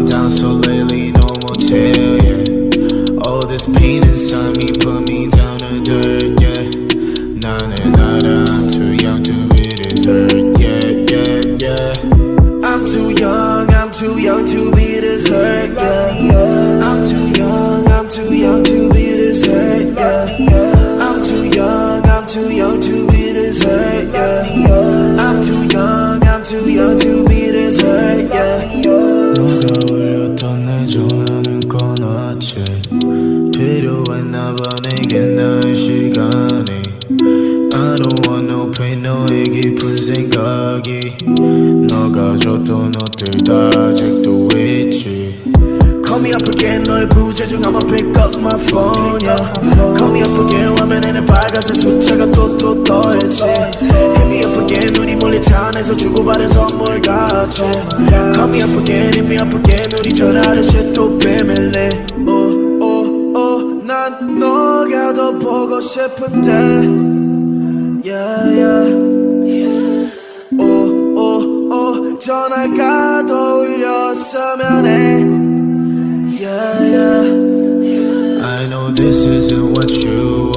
I'm down so lately, no motel, yeah. All this pain inside me put me down to dirt, yeah. Nada, nada, I'm too young to be this hurt, yeah. I'm too young to be this hurt, yeah. I'm too young to be this hurt, yeah. I'm too young to be this hurt, yeah. I'm too young to be this hurt, yeah. 너가 울렸던 내 전화는 꺼놨지. 필요했나봐 내겐 나의 시간이. I don't want no pain, 너의 깊은 생각이. 너가 줬던 옷들 다 아직도 있지. Call me up again, 너의 부재중 I'ma pick up my phone, yeah. Call me up again, 화면에는 빨간색 숫자가 또 떠있지. Hit me up again, 우리 몰래 차 안에서 주고받은 선물 같이. Call me up again, hit me up again, 우리 전화하듯이 또 비밀리. 난 너가 더 보고 싶은데, yeah. 전화가 더 울렸으면 해. Yeah. I know this isn't what you